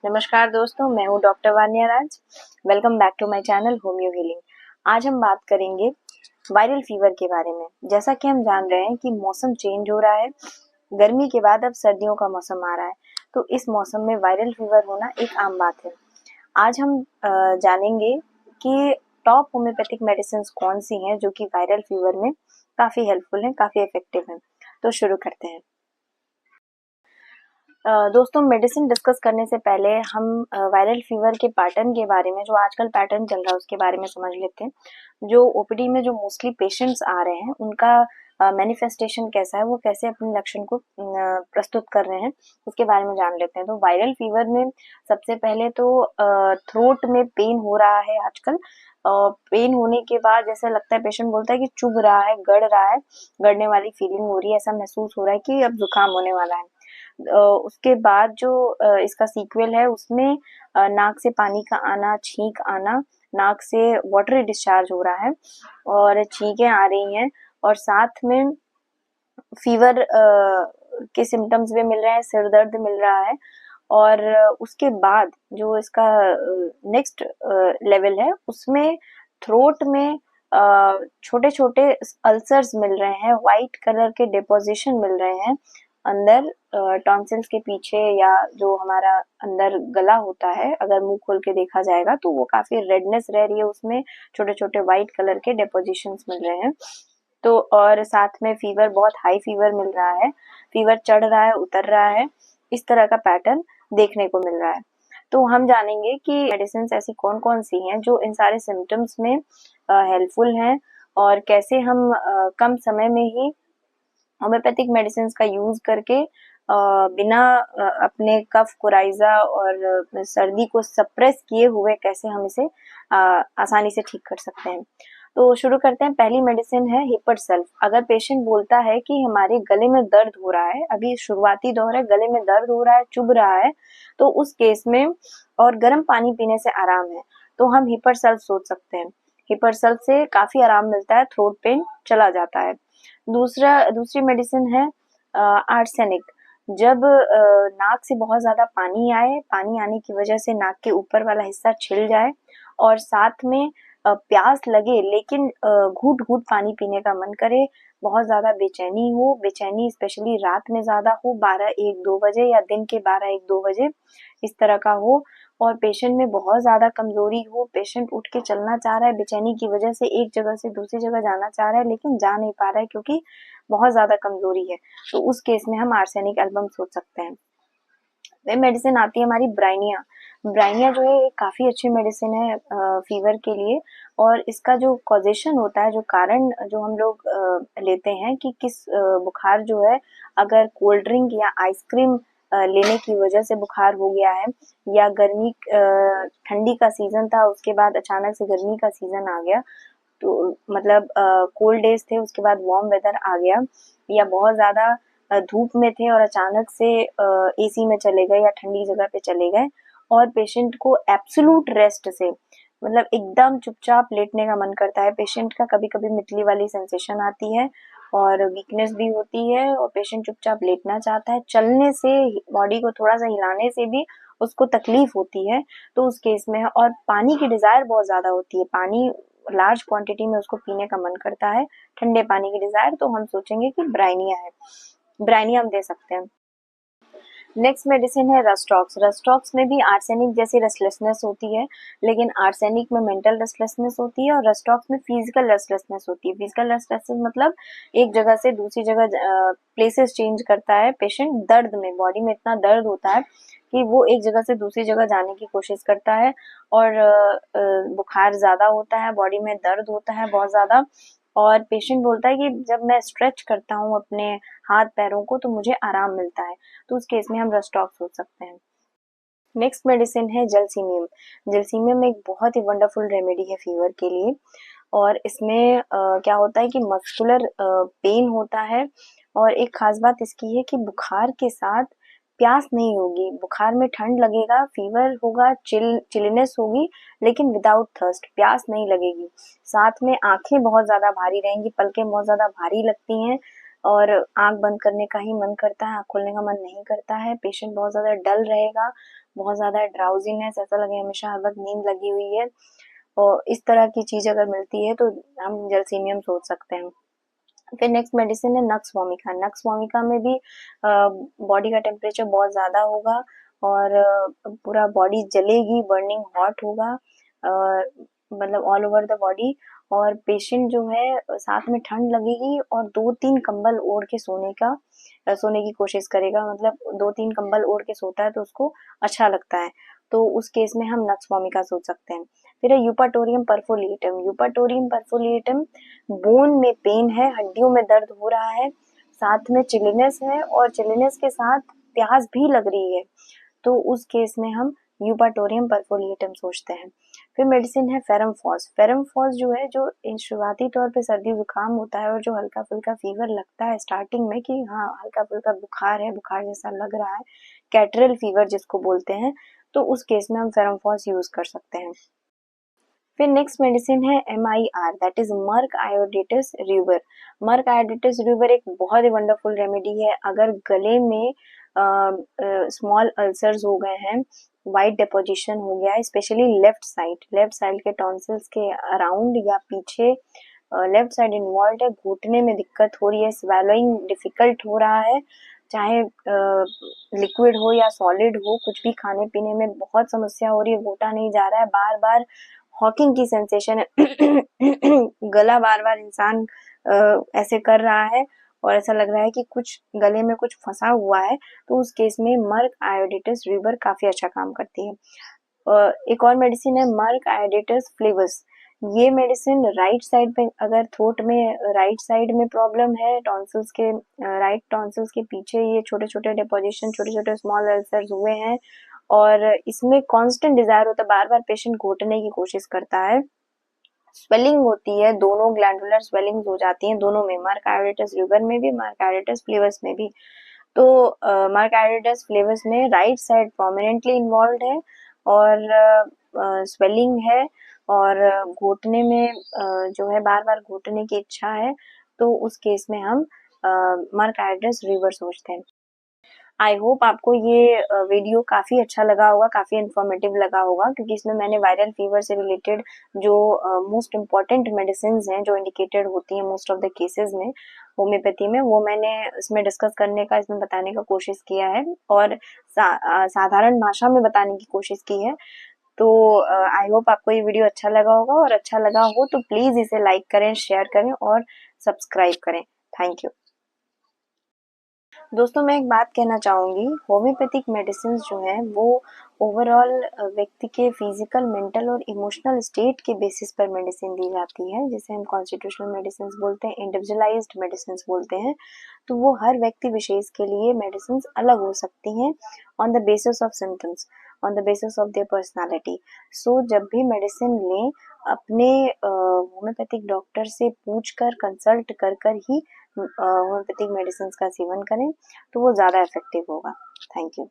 नमस्कार दोस्तों, मैं हूँ doctor Vanya Raj. Welcome back to my channel homeo healing. आज हम बात करेंगे वायरल फीवर के बारे में। जैसा कि हम जान रहे हैं कि मौसम चेंज हो रहा है, गर्मी के बाद अब सर्दियों का मौसम आ रहा है, तो इस मौसम में वायरल फीवर होना एक आम बात है। आज हम जानेंगे कि टॉप होम्योपैथिक मेडिसिन कौन सी हैं जो कि वायरल फीवर में काफी हेल्पफुल हैं, काफी इफेक्टिव हैं। तो शुरू करते हैं। दोस्तों, मेडिसिन डिस्कस करने से पहले हम वायरल फीवर के पैटर्न के बारे में, जो आजकल पैटर्न चल रहा है उसके बारे में समझ लेते हैं। जो ओपीडी में जो मोस्टली पेशेंट्स आ रहे हैं उनका मैनिफेस्टेशन कैसा है, वो कैसे अपने लक्षण को प्रस्तुत कर रहे हैं, उसके बारे में जान लेते हैं। तो वायरल फीवर में सबसे पहले तो थ्रोट में पेन हो रहा है आजकल। पेन होने के बाद जैसे लगता है, पेशेंट बोलता है कि चुभ रहा है, गड़ रहा है, गड़ने वाली फीलिंग हो रही है, ऐसा महसूस हो रहा है कि अब जुकाम होने वाला है। उसके बाद जो इसका सीक्वल है उसमें नाक से पानी का आना, छींक आना, नाक से वाटरी डिस्चार्ज हो रहा है और छींकें आ रही हैं, और साथ में फीवर के सिम्टम्स भी मिल रहे हैं, सिर दर्द मिल रहा है। और उसके बाद जो इसका नेक्स्ट लेवल है उसमें थ्रोट में छोटे छोटे अल्सर्स मिल रहे हैं, वाइट कलर के डिपोजिशन मिल रहे हैं अंदर टॉन्सिल्स के पीछे, या जो हमारा अंदर गला होता है, अगर मुंह खोल के देखा जाएगा तो वो काफी रेडनेस रह रही है, उसमें छोटे छोटे वाइट कलर के डिपोजिशंस मिल रहे हैं। तो और साथ में फीवर, बहुत हाई फीवर मिल रहा है, फीवर चढ़ रहा है, उतर रहा है, इस तरह का पैटर्न देखने को मिल रहा है। तो हम जानेंगे कि मेडिसिन ऐसी कौन कौन सी हैं जो इन सारे सिम्टम्स में हेल्पफुल हैं, और कैसे हम कम समय में ही होम्योपैथिक मेडिसिन का यूज करके बिना अपने कफ कोराइजा और सर्दी को सप्रेस किए हुए कैसे हम इसे आसानी से ठीक कर सकते हैं। तो शुरू करते हैं। पहली मेडिसिन है हिपर सेल्फ। अगर पेशेंट बोलता है कि हमारे गले में दर्द हो रहा है, अभी शुरुआती दौर है, गले में दर्द हो रहा है, चुभ रहा है, तो उस केस में और गर्म पानी पीने से आराम है, तो हम हिपर सेल्फ सोच सकते हैं। हिपर सेल्फ से काफी आराम मिलता है, थ्रोट पेन चला जाता है। दूसरी मेडिसिन है आर्सेनिक। जब नाक से बहुत ज्यादा पानी आए, पानी आने की वजह से नाक के ऊपर वाला हिस्सा छिल जाए, और साथ में प्यास लगे लेकिन घूट घूट पानी पीने का मन करे, बहुत ज्यादा बेचैनी हो, बेचैनी स्पेशली रात में ज्यादा हो, 12-1-2 बजे या दिन के 12-1-2 बजे इस तरह का हो, और पेशेंट में बहुत ज्यादा कमजोरी हो, पेशेंट उठ के चलना चाह रहा है, बेचैनी की वजह से एक जगह से दूसरी जगह जाना चाह रहा है लेकिन जा नहीं पा रहा है क्योंकि बहुत ज्यादा कमजोरी है, तो उस केस में हम आर्सेनिक एल्बम सोच सकते हैं। वे मेडिसिन आती है हमारी ब्राइनिया। ब्राइनिया जो है काफी अच्छी मेडिसिन है फीवर के लिए, और इसका जो कॉजेशन होता है, जो कारण जो हम लोग लेते हैं कि किस बुखार जो है, अगर कोल्ड ड्रिंक या आइसक्रीम लेने की वजह से बुखार हो गया है, या गर्मी ठंडी का सीजन था उसके बाद अचानक से गर्मी का सीजन आ गया, तो मतलब कोल्ड डेज थे उसके बाद वार्म वेदर आ गया, या बहुत ज्यादा धूप में थे और अचानक से एसी में चले गए या ठंडी जगह पे चले गए, और पेशेंट को एब्सोल्यूट रेस्ट से, मतलब एकदम चुपचाप लेटने का मन करता है पेशेंट का, कभी कभी मितली वाली सेंसेशन आती है और वीकनेस भी होती है, और पेशेंट चुपचाप लेटना चाहता है, चलने से, बॉडी को थोड़ा सा हिलाने से भी उसको तकलीफ होती है, तो उस केस में है। और पानी की डिजायर बहुत ज्यादा होती है, पानी लार्ज क्वांटिटी में उसको पीने का मन करता है, ठंडे पानी की डिजायर, तो हम सोचेंगे कि ब्राइनिया है, ब्राइनिया हम दे सकते हैं। नेक्स्ट मेडिसिन है रस्टॉक्स। रस्टॉक्स में भी आर्सेनिक जैसी रेस्टलेसनेस होती है, लेकिन आर्सेनिक में मेंटल रेस्टलेसनेस होती है और रस्टॉक्स में फिजिकल रेस्टलेसनेस होती है। फिजिकल रेस्टलेसनेस मतलब एक जगह से दूसरी जगह प्लेसेस चेंज करता है पेशेंट, दर्द में, बॉडी में इतना दर्द होता है कि वो एक जगह से दूसरी जगह जाने की कोशिश करता है, और बुखार ज्यादा होता है, बॉडी में दर्द होता है बहुत ज्यादा, और पेशेंट बोलता है कि जब मैं स्ट्रेच करता हूँ अपने हाथ पैरों को तो मुझे आराम मिलता है, तो उस केस में हम रस्टॉक्स सोच सकते हैं। नेक्स्ट मेडिसिन है जलसीमियम। जलसीमियम एक बहुत ही वंडरफुल रेमेडी है फीवर के लिए, और इसमें क्या होता है कि मस्कुलर पेन होता है, और एक खास बात इसकी है कि बुखार के साथ प्यास नहीं होगी, बुखार में ठंड लगेगा, फीवर होगा, चिलनेस होगी, लेकिन विदाउट थर्स्ट, प्यास नहीं लगेगी। साथ में आंखें बहुत ज्यादा भारी रहेंगी, पलकें बहुत ज्यादा भारी लगती हैं, और आंख बंद करने का ही मन करता है, आंख खोलने का मन नहीं करता है। पेशेंट बहुत ज्यादा डल रहेगा, बहुत ज्यादा ड्राउजीनेस, ऐसा लगे हमेशा हर वक्त नींद लगी हुई है, और इस तरह की चीज अगर मिलती है तो हम जलसीमियम सोच सकते हैं। फिर नेक्स्ट मेडिसिन है नक्स वोमिका। नक्स वोमिका में भी बॉडी का टेम्परेचर बहुत ज्यादा होगा और पूरा बॉडी जलेगी, बर्निंग हॉट होगा, मतलब ऑल ओवर द बॉडी, और पेशेंट जो है साथ में ठंड लगेगी और 2-3 कंबल ओढ़ के सोने की कोशिश करेगा, मतलब 2-3 कंबल ओढ़ के सोता है तो उसको अच्छा लगता है, तो उस केस में हम नक्स वोमिका सोच सकते हैं। फिर है यूपाटोरियम परफोलिएटम। यूपाटोरियम परफोलिएटम, बोन में पेन है, हड्डियों में दर्द हो रहा है, साथ में चिलीनेस है और चिलीनेस के साथ प्यास भी लग रही है, तो उस केस में हम यूपाटोरियम परफोलिएटम सोचते हैं। फिर मेडिसिन है फेरमफॉस। फेरमफॉस जो है, जो शुरुआती तौर पे सर्दी जुकाम होता है और जो हल्का फुल्का फीवर लगता है स्टार्टिंग में कि हाँ हल्का फुल्का बुखार है, बुखार जैसा लग रहा है, कैटरल फीवर जिसको बोलते हैं, तो उस केस में हम फेरमफॉस यूज कर सकते हैं। फिर नेक्स्ट मेडिसिन है MIR, that is merc iodatus रिवर। मर्क आयोडेटस रिवर एक बहुत ही वंडरफुल रेमेडी है अगर गले में स्मॉल अल्सर्स हो गए हैं, वाइट डिपोजिशन हो गया है, स्पेशली लेफ्ट साइड के टॉन्सिल्स के अराउंड या पीछे, लेफ्ट साइड इन्वॉल्व है, घुटने में दिक्कत हो रही है, स्वेलोइंग डिफिकल्ट हो रहा है, चाहे लिक्विड हो या सॉलिड हो, कुछ भी खाने पीने में बहुत समस्या हो रही है, घोटा नहीं जा रहा है, बार बार हॉकिंग की सेंसेशन है गला बार बार इंसान ऐसे कर रहा है और ऐसा लग रहा है कि कुछ गले में कुछ फंसा हुआ है, तो उस केस में मर्क आयोडेटस रिवर काफी अच्छा काम करती है। एक और मेडिसिन है मर्क आयोडेटस फ्लेवस। ये मेडिसिन राइट साइड पे, अगर थ्रोट में राइट साइड में प्रॉब्लम है, टॉन्सिल्स के राइट टॉन्सिल्स के पीछे ये छोटे छोटे डिपोजिशन, छोटे छोटे स्मॉल अल्सर्स हुए हैं और इसमें कांस्टेंट डिजायर होता है, बार बार पेशेंट घोटने की कोशिश करता है, स्वेलिंग होती है, दोनों ग्लैंडुलर स्वेलिंग हो जाती हैं दोनों में, मर्क आयोडेटस रिवर में भी, मर्क आयोडेटस फ्लेवस में भी। तो मर्क आयोडेटस फ्लेवस में राइट साइड प्रोमिनेंटली इन्वॉल्व है और स्वेलिंग है और घोटने में जो है बार बार घोटने की इच्छा है, तो उस केस में हम मर्क आयोडेटस रिवर सोचते हैं। आई होप आपको ये वीडियो काफी अच्छा लगा होगा, काफी इन्फॉर्मेटिव लगा होगा, क्योंकि इसमें मैंने वायरल फीवर से रिलेटेड जो मोस्ट इम्पॉर्टेंट मेडिसिन हैं जो इंडिकेटेड होती हैं मोस्ट ऑफ द केसेस में होम्योपैथी में, वो मैंने इसमें डिस्कस करने का, इसमें बताने का कोशिश किया है और साधारण भाषा में बताने की कोशिश की है। तो आई होप आपको ये वीडियो अच्छा लगा होगा, और अच्छा लगा हो तो प्लीज इसे लाइक करें, शेयर करें और सब्सक्राइब करें। Thank you. दोस्तों मैं एक बात कहना चाहूंगी, होम्योपैथिक मेडिसिन जो है वो ओवरऑल व्यक्ति के फिजिकल, मेंटल और इमोशनल स्टेट के बेसिस पर मेडिसिन दी जाती है, जिसे हम कॉन्स्टिट्यूशनल मेडिसिन बोलते हैं, इंडिविजुअलाइज्ड मेडिसिन बोलते हैं। तो वो हर व्यक्ति विशेष के लिए मेडिसिन अलग हो सकती हैं on the basis of symptoms, on the basis of their personality. So जब भी मेडिसिन लें, अपने होम्योपैथिक डॉक्टर से पूछ कर, कंसल्ट कर कर ही होम्योपैथिक मेडिसिन का सेवन करें, तो वो ज़्यादा इफेक्टिव होगा। Thank you.